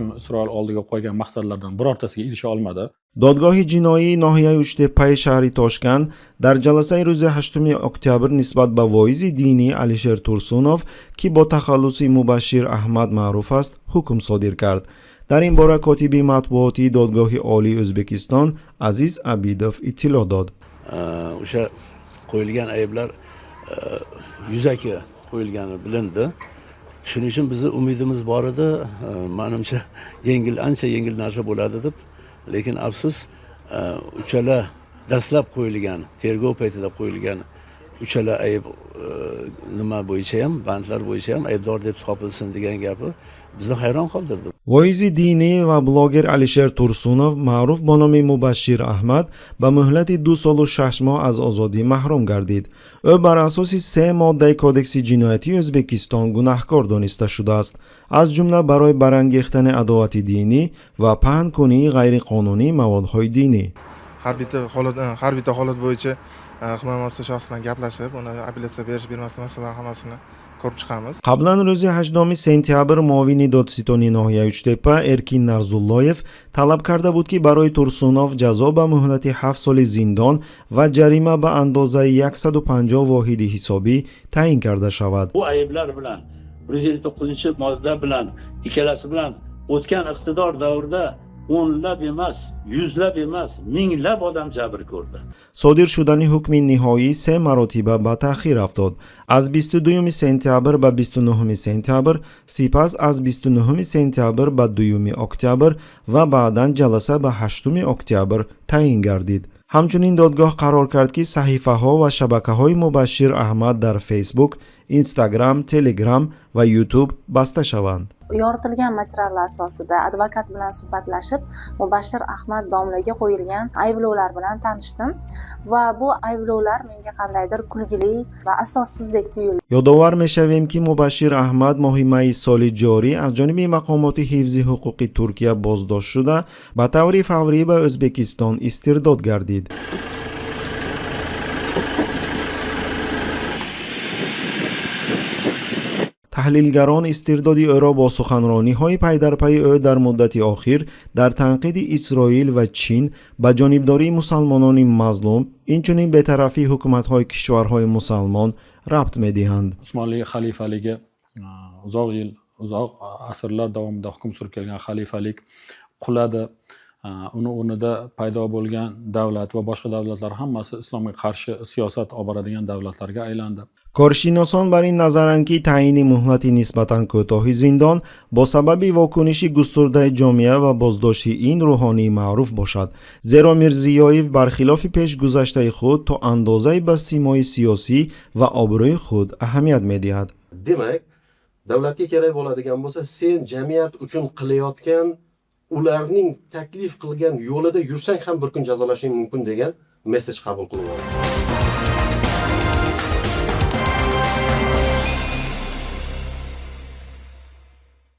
shu Isroil oldiga qo'ygan maqsadlardan birortasiga erisha olmadi. دادگاه جنایی ناحیه اچتپه شهر تاشکند در جلسه روز 8 اکتبر نسبت به واعظ دینی علیشیر تورسونوف که با تخلص مبشر احمد معروف است حکم صادر کرد. در این باره کاتب مطبوعاتی دادگاه عالی ازبکستان عزیز عبیدov اطلاع داد. O'sha qo'yilgan ayblar yuzaki qo'yilgani bilindi. Shuning uchun bizning umidimiz bor edi, menimcha ancha yengil narsa bo'ladi deb. Lekin afsus, uchala dastlab qo'yilgan, tergov paytida qo'yilgan uchala ayb nima bo'yicha ham, bandlar bo'yicha ham aybdor deb topilsin degan gapi bizni hayron qoldirdi. واعظ دینی و بلاگر علیشیر تورسونوف معروف به نام مبشر احمد به مهلت 2 سال و 6 ماه از آزادی محروم گردید. او بر اساس 3 ماده کودکس جنایتی ازبکستان گناهکار دانسته شده است، از جمله برای برانگیختن عداوت دینی و پهن کنی غیر قانونی موادهای دینی. har bitta holat bo'yicha himoyachi shaxs bilan gaplashib, uni apellyatsiya berish bermasdan masalan hammasini ko'rib chiqamiz. قبلا روز 8 سپتامبر معاون دادستانی ناحیه اچتپه ارکین نرزاللایف طلب کرده بود که برای تورسونوف جزا به مهلت 7 سال زندان و جریمه به اندازه 150 واحد حسابی تعیین کرده شود. Bu ayblar bilan 159-modda bilan ikkalasi bilan o'tgan iqtidor davrida o'nlab emas, yuzlab emas, minglab odam jabr ko'rdi. صادر شدن حکم نهایی 3 مراتبه به تأخیر افتاد. از 22 سپتامبر به 29 سپتامبر، سپس از 29 سپتامبر به 2 اکتبر و بعداً جلسه به 8 اکتبر تعیین گردید. همچنین دادگاه قرار کرد که صحیفه ها و شبکه های مبشر احمد در فیسبوک، اینستاگرام، تلگرام و یوتیوب بسته شوند. Yoritilgan materiallar asosida advokat bilan suhbatlashib, Mubashshir Ahmad domlaga qo'yilgan ayblovlar bilan tanishdim va bu ayblovlar menga qandaydir kulgili va asossizdek tuyuldi. یادآور می‌شویم که مبشر احمد ماه می سال جاری از جانب مقامات حفظ حقوق ترکیه بازداشت شده به طور فوری به ازبکستان استرداد گردید. تحلیلگران استرداد او را با سخنرانی‌های پی در پی او در مدت اخیر در تنقید اسرائیل و چین به جانبداری مسلمانان مظلوم، اینچنین به طرفی حکومت‌های کشورهای مسلمان ربط می‌دهند. Usmonli xalifaligi uzoq asrlar davomida hukm surib kelgan xalifalik quladi. Uni o'rnida paydo bo'lgan davlat va boshqa davlatlar hammasi islomga qarshi siyosat olib boradigan davlatlarga aylandi. کارشناسان بر این نظرند که تعیین مهلت نسبتاً کوتاه زندان با سبب واکنش گسترده جامعه و بازداشت این روحانی معروف باشد، زیرا میرزیایف برخلاف پیشگذشته خود تا اندازه به سیمای سیاسی و آبروی خود اهمیت می‌دهد. Demak, davlatga kerak bo'ladigan bo'lsa, sen jamiyat uchun qilayotgan, ularning taklif qilgan yo'lida yursang ham bir kun jazolashing mumkin degan mesej qabul qilinadi.